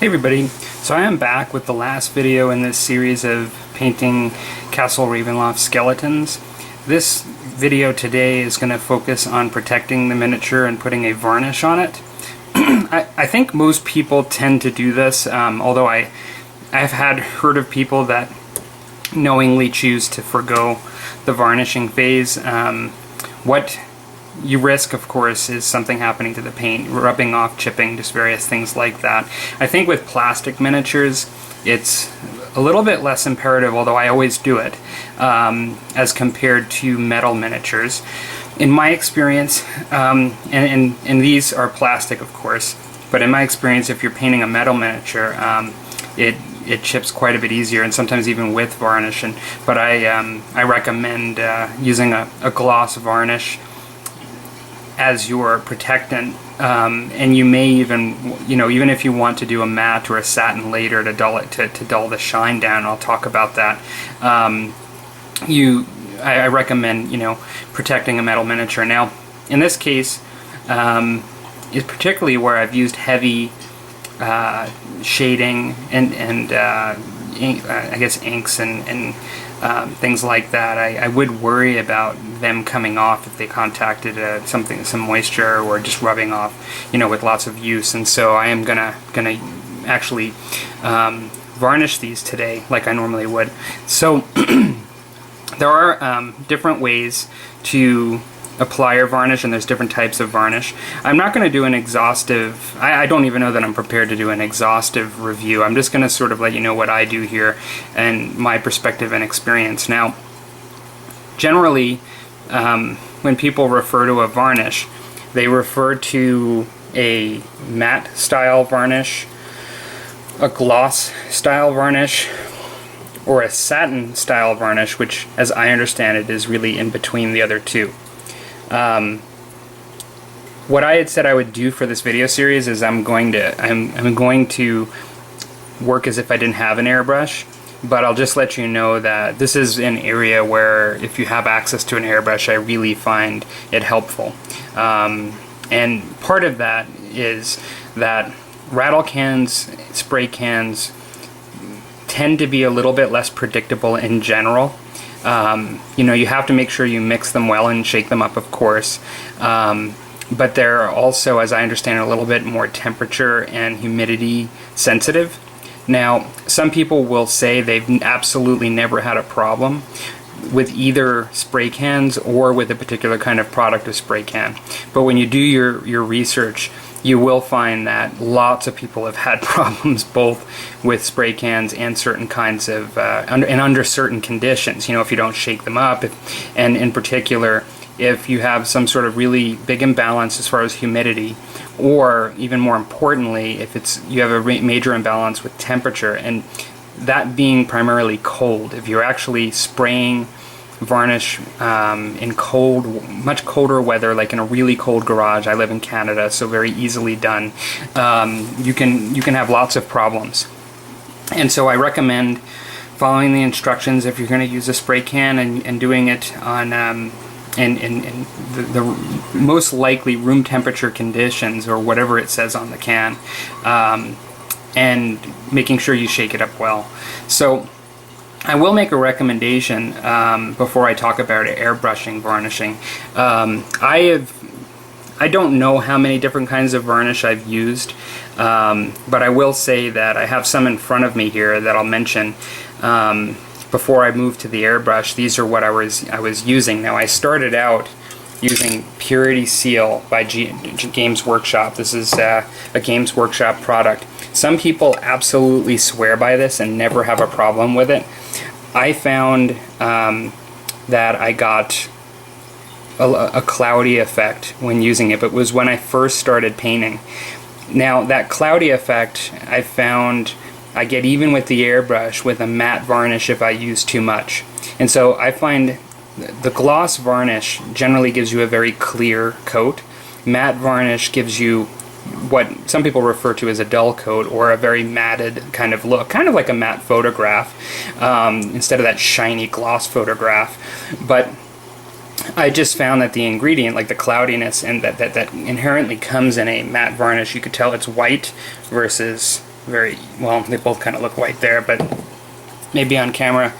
Hey everybody, so I am back with the last video in this series of painting Castle Ravenloft skeletons. This video today is going to focus on protecting the miniature and putting a varnish on it. I think most people tend to do this, although I've heard of people that knowingly choose to forego the varnishing phase. What you risk, of course, is something happening to the paint, rubbing off, chipping, just various things like that. I think with plastic miniatures, it's a little bit less imperative, although I always do it, as compared to metal miniatures. In my experience, and these are plastic, of course, but in my experience, if you're painting a metal miniature, it chips quite a bit easier, and sometimes even with varnish. But I recommend using a gloss varnish as your protectant, and you may even, even if you want to do a matte or a satin later to dull it, to dull the shine down. I'll talk about that. I recommend protecting a metal miniature. Now, in this case, is particularly where I've used heavy shading and I guess inks and things like that. I would worry about them coming off if they contacted some moisture or just rubbing off, with lots of use. And so I am gonna actually varnish these today like I normally would. So there are different ways to apply your varnish, and there's different types of varnish. I'm not going to do an exhaustive, I don't even know that I'm prepared to do an exhaustive review. I'm just going to sort of let you know what I do here and my perspective and experience. Now, generally, when people refer to a varnish, they refer to a matte style varnish, a gloss style varnish, or a satin style varnish, which, as I understand it, is really in between the other two. What I had said I would do for this video series is I'm going to work as if I didn't have an airbrush, but I'll just let you know that this is an area where if you have access to an airbrush, I really find it helpful. And part of that is that rattle cans, spray cans tend to be a little bit less predictable in general. You have to make sure you mix them well and shake them up, of course. But they're also, as I understand, a little bit more temperature and humidity sensitive. Now, some people will say they've absolutely never had a problem with either spray cans or with a particular kind of product of spray can. But when you do your research, you will find that lots of people have had problems both with spray cans and certain kinds of, under certain conditions. If you don't shake them up, and in particular, if you have some sort of really big imbalance as far as humidity, or even more importantly, if you have a major imbalance with temperature, and that being primarily cold. If you're actually spraying varnish in much colder weather, like in a really cold garage. I live in Canada, so very easily done. You can have lots of problems, and so I recommend following the instructions if you're going to use a spray can and doing it on in the most likely room temperature conditions, or whatever it says on the can, and making sure you shake it up well. So I will make a recommendation before I talk about airbrushing varnishing. I don't know how many different kinds of varnish I've used, but I will say that I have some in front of me here that I'll mention before I move to the airbrush. These are what I was using. Now, I started out using Purity Seal by Games Workshop. This is a Games Workshop product. Some people absolutely swear by this and never have a problem with it. I found that I got a cloudy effect when using it, but it was when I first started painting. Now, that cloudy effect I found I get even with the airbrush with a matte varnish if I use too much. And so I find the gloss varnish generally gives you a very clear coat. Matte varnish gives you what some people refer to as a dull coat, or a very matted kind of look, kind of like a matte photograph, instead of that shiny gloss photograph. But I just found that the ingredient, like the cloudiness, and that inherently comes in a matte varnish, you could tell it's white versus very well. They both kind of look white there, but maybe on camera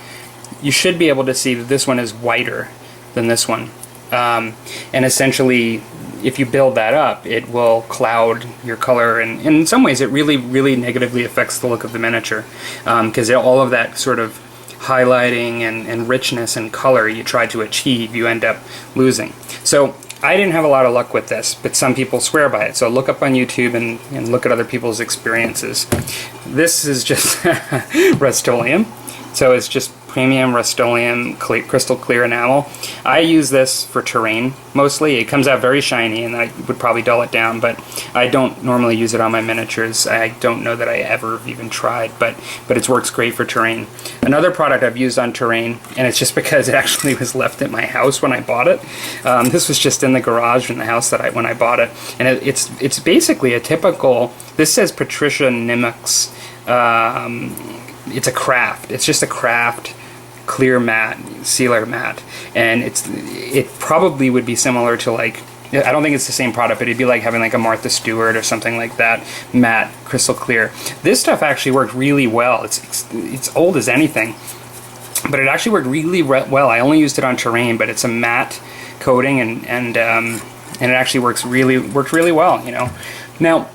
you should be able to see that this one is whiter than this one. And essentially, if you build that up, it will cloud your color, and in some ways it really negatively affects the look of the miniature, because all of that sort of highlighting and richness and color you try to achieve, you end up losing. So I didn't have a lot of luck with this, but some people swear by it. So look up on YouTube and look at other people's experiences. This is just Rust-Oleum. So it's just premium Rust-Oleum crystal clear enamel. I use this for terrain mostly. It comes out very shiny, and I would probably dull it down, but I don't normally use it on my miniatures. I don't know that I ever even tried, but it works great for terrain. Another product I've used on terrain, and it's just because it actually was left at my house when I bought it. This was just in the garage in the house when I bought it, and it's basically a typical. This says Patricia Nimmock's. It's a craft. It's just a craft clear matte, sealer matte, and it probably would be similar to, like, I don't think it's the same product, but it'd be like having like a Martha Stewart or something like that, matte, crystal clear. This stuff actually worked really well. It's old as anything, but it actually worked really well. I only used it on terrain, but it's a matte coating, and it actually worked really well. You know, now,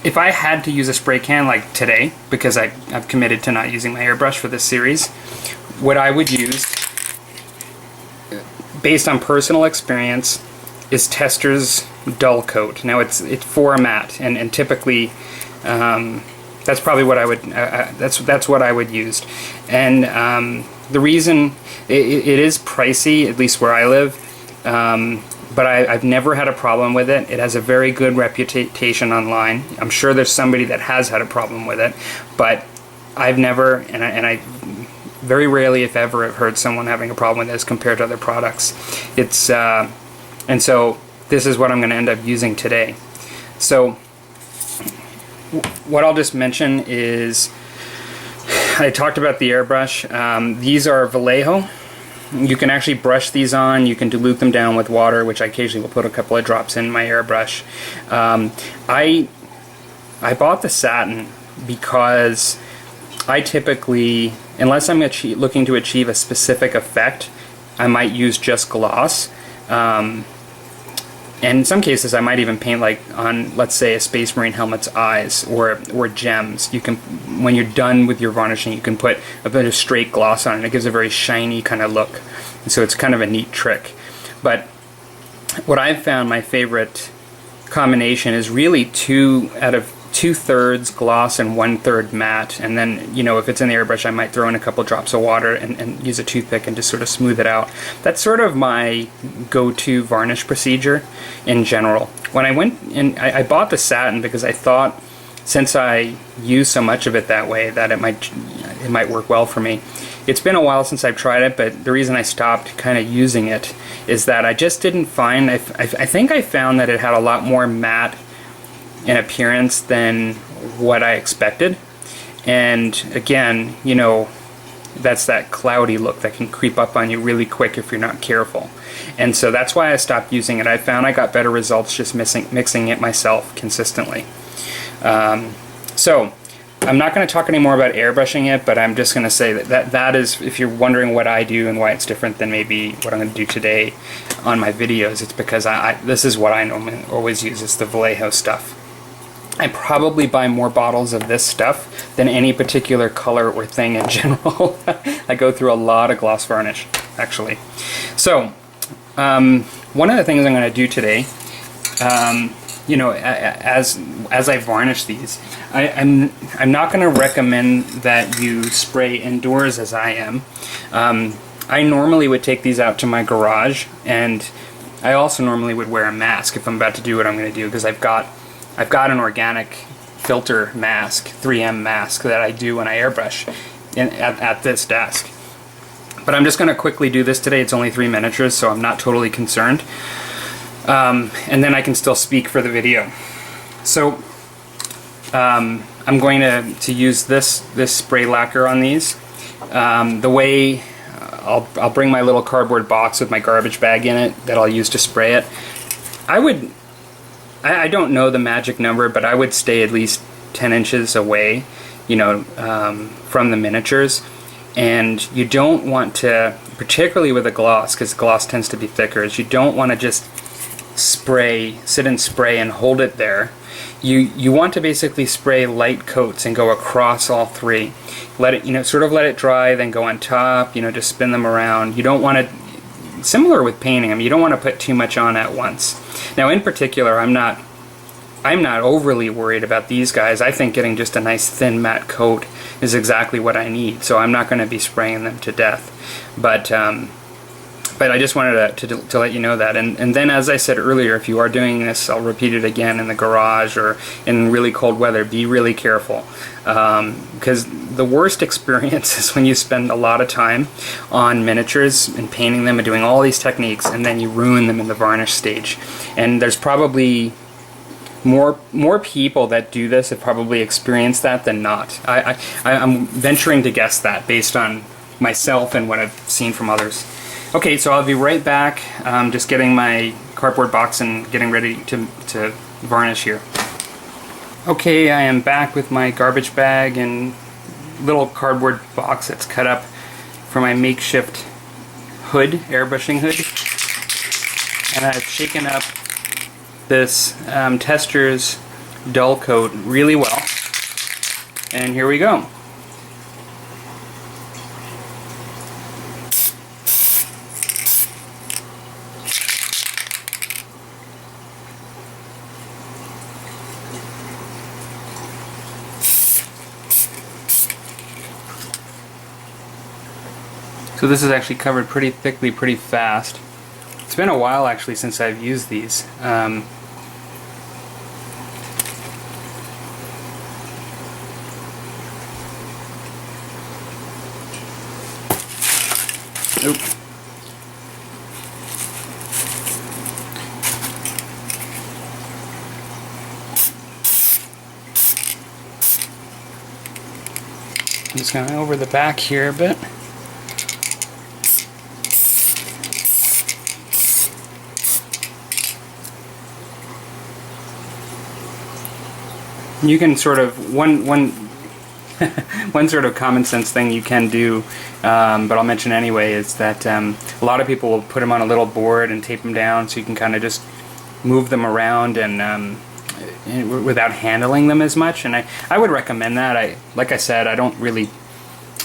if I had to use a spray can like today, because I've committed to not using my airbrush for this series, what I would use, based on personal experience, is Tester's Dull Coat. Now it's for a matte, and typically that's probably what I would that's what I would use. And the reason it is pricey, at least where I live. But I've never had a problem with it. It has a very good reputation online. I'm sure there's somebody that has had a problem with it, but I've never, and I very rarely, if ever, have heard someone having a problem with this compared to other products. It's and so this is what I'm going to end up using today. So what I'll just mention is, I talked about the airbrush. These are Vallejo. You can actually brush these on. You can dilute them down with water, which I occasionally will put a couple of drops in my airbrush. I bought the satin because I typically, unless I'm looking to achieve a specific effect, I might use just gloss. And in some cases, I might even paint, like on, let's say, a Space Marine helmet's eyes, or gems. You can, when you're done with your varnishing, you can put a bit of straight gloss on it. It gives a very shiny kind of look, and so it's kind of a neat trick. But what I've found my favorite combination is really 2/3 gloss and 1/3 matte, and then, you know, if it's in the airbrush, I might throw in a couple drops of water and use a toothpick and just sort of smooth it out. That's sort of my go-to varnish procedure in general. When I went and I bought the satin because I thought, since I use so much of it that way, that it might work well for me. It's been a while since I've tried it, but the reason I stopped kind of using it is that I just didn't find, I think I found that it had a lot more matte in appearance than what I expected. And again, you know, that's that cloudy look that can creep up on you really quick if you're not careful. And so that's why I stopped using it. I found I got better results just mixing it myself consistently. So I'm not going to talk anymore about airbrushing it, but I'm just going to say that is, if you're wondering what I do and why it's different than maybe what I'm going to do today on my videos, it's because this is what I normally always use, is the Vallejo stuff. I probably buy more bottles of this stuff than any particular color or thing in general. I go through a lot of gloss varnish, actually. So, one of the things I'm going to do today, you know, as I varnish these, I'm not going to recommend that you spray indoors as I am. I normally would take these out to my garage, and I also normally would wear a mask if I'm about to do what I'm going to do, because I've got an organic filter mask, 3M mask, that I do when I airbrush at this desk. But I'm just going to quickly do this today. It's only 3 miniatures, so I'm not totally concerned. And then I can still speak for the video. So I'm going to use this spray lacquer on these. The way I'll bring my little cardboard box with my garbage bag in it that I'll use to spray it. I don't know the magic number, but I would stay at least 10 inches away, from the miniatures. And you don't want to, particularly with a gloss, because gloss tends to be thicker, is you don't want to just sit and spray and hold it there. You want to basically spray light coats and go across all three. Let it, sort of let it dry, then go on top, just spin them around. You don't want to, similar with painting, I mean, you don't want to put too much on at once. Now, in particular, I'm not overly worried about these guys. I think getting just a nice thin matte coat is exactly what I need, so I'm not going to be spraying them to death. But I just wanted to let you know that. And then, as I said earlier, if you are doing this, I'll repeat it again, in the garage or in really cold weather, be really careful. Because the worst experience is when you spend a lot of time on miniatures and painting them and doing all these techniques, and then you ruin them in the varnish stage. And there's probably more people that do this have probably experienced that than not. I'm venturing to guess that based on myself and what I've seen from others. Okay, so I'll be right back. Just getting my cardboard box and getting ready to varnish here. Okay, I am back with my garbage bag and little cardboard box that's cut up for my makeshift hood, airbrushing hood. And I've shaken up this Tester's dull coat really well. And here we go. So this is actually covered pretty thickly, pretty fast. It's been a while actually since I've used these. Oop. I'm just going over the back here a bit. You can sort of, one one sort of common sense thing you can do, but I'll mention anyway, is that a lot of people will put them on a little board and tape them down so you can kind of just move them around and without handling them as much. And I would recommend that. Like I said, I don't really,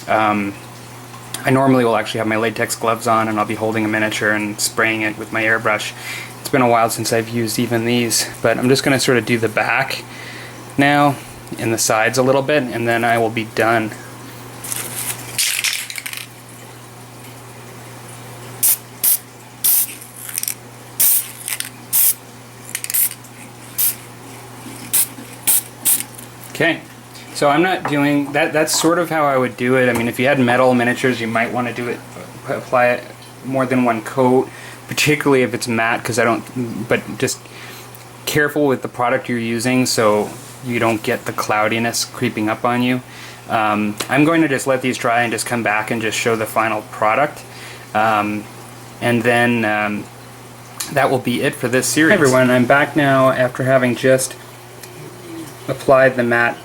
I normally will actually have my latex gloves on and I'll be holding a miniature and spraying it with my airbrush. It's been a while since I've used even these, but I'm just going to sort of do the back now and the sides a little bit, and then I will be done. Okay, so I'm not doing that. That's sort of how I would do it. I mean, if you had metal miniatures, you might want to do it, apply it more than one coat, particularly if it's matte, because I don't, but just careful with the product you're using so you don't get the cloudiness creeping up on you. I'm going to just let these dry and just come back and just show the final product. And then that will be it for this series. Hey everyone, I'm back now after having just applied the matte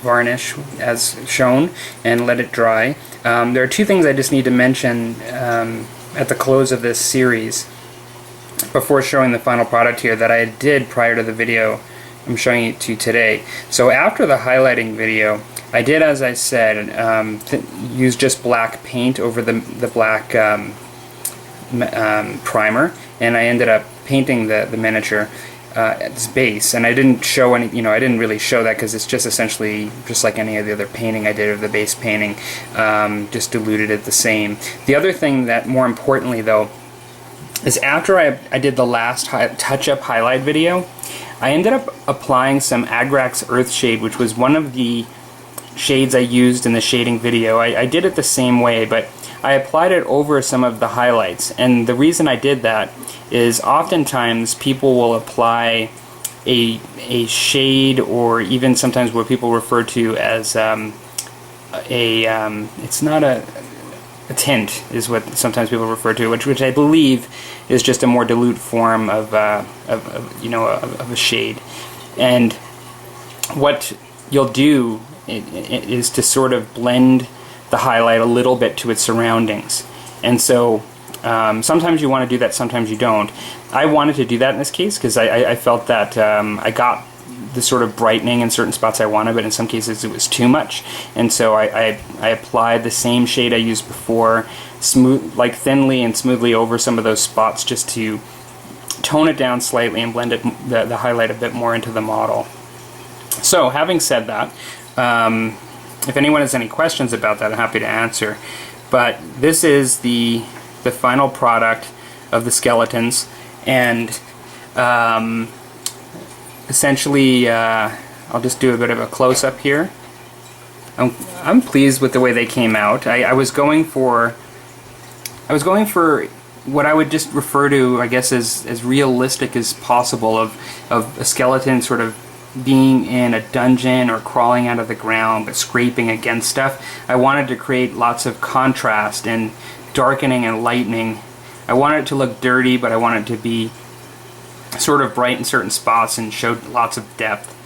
varnish as shown and let it dry. There are two things I just need to mention at the close of this series before showing the final product here that I did prior to the video I'm showing it to you today. So after the highlighting video, I did, as I said, use just black paint over the black primer, and I ended up painting the miniature at its base. And I didn't show any, I didn't really show that because it's just essentially just like any of the other painting I did of the base painting, just diluted it the same. The other thing that, more importantly though, is after I did the last touch-up highlight video, I ended up applying some Agrax Earth Shade, which was one of the shades I used in the shading video. I did it the same way, but I applied it over some of the highlights. And the reason I did that is oftentimes people will apply a shade, or even sometimes what people refer to as it's not a tint is what sometimes people refer to, which I believe is just a more dilute form of a shade. And what you'll do is to sort of blend the highlight a little bit to its surroundings. And so sometimes you want to do that, sometimes you don't. I wanted to do that in this case because I felt that I got the sort of brightening in certain spots I wanted, but in some cases it was too much. And so I applied the same shade I used before, like thinly and smoothly over some of those spots, just to tone it down slightly and blend the highlight a bit more into the model. So having said that, if anyone has any questions about that, I'm happy to answer. But this is the final product of the skeletons, and essentially I'll just do a bit of a close-up here. I'm pleased with the way they came out. I was going for what I would just refer to, I guess, as realistic as possible, of a skeleton sort of being in a dungeon or crawling out of the ground but scraping against stuff. I wanted to create lots of contrast and darkening and lightening. I wanted it to look dirty, but I wanted it to be sort of bright in certain spots and showed lots of depth.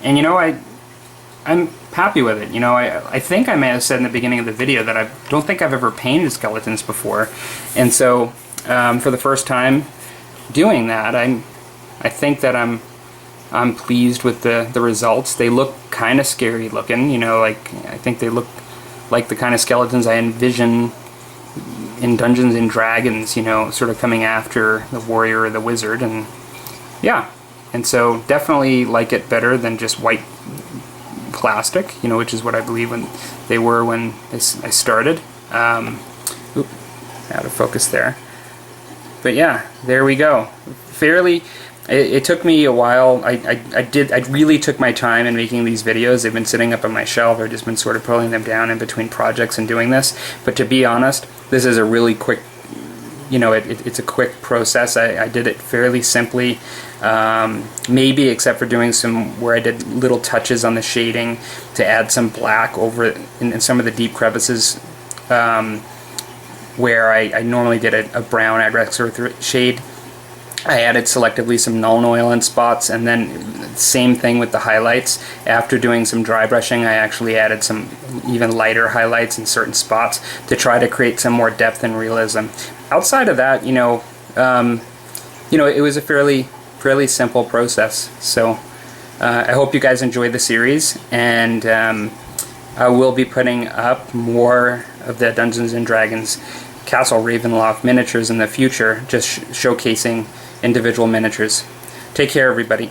And you know, I'm happy with it. You know, I think I may have said in the beginning of the video that I don't think I've ever painted skeletons before, and so for the first time doing that, I think that I'm pleased with the results. They look kind of scary looking, you know, like I think they look like the kind of skeletons I envision in Dungeons and Dragons, you know, sort of coming after the warrior or the wizard. And yeah, and so definitely like it better than just white plastic, you know, which is what I believe they were when I started. Oop, out of focus there. But yeah, there we go. It took me a while. I really took my time in making these videos. They've been sitting up on my shelf. I've just been sort of pulling them down in between projects and doing this. But to be honest, this is a really quick, you know, it's a quick process. I did it fairly simply, maybe except for doing some where I did little touches on the shading to add some black over in some of the deep crevices, where I normally get a brown Adrex Earth shade. I added selectively some Nuln Oil in spots, and then same thing with the highlights. After doing some dry brushing, I actually added some even lighter highlights in certain spots to try to create some more depth and realism. Outside of that, you know, it was a fairly simple process. So I hope you guys enjoyed the series, and I will be putting up more of the Dungeons and Dragons Castle Ravenloft miniatures in the future, just showcasing individual miniatures. Take care, everybody.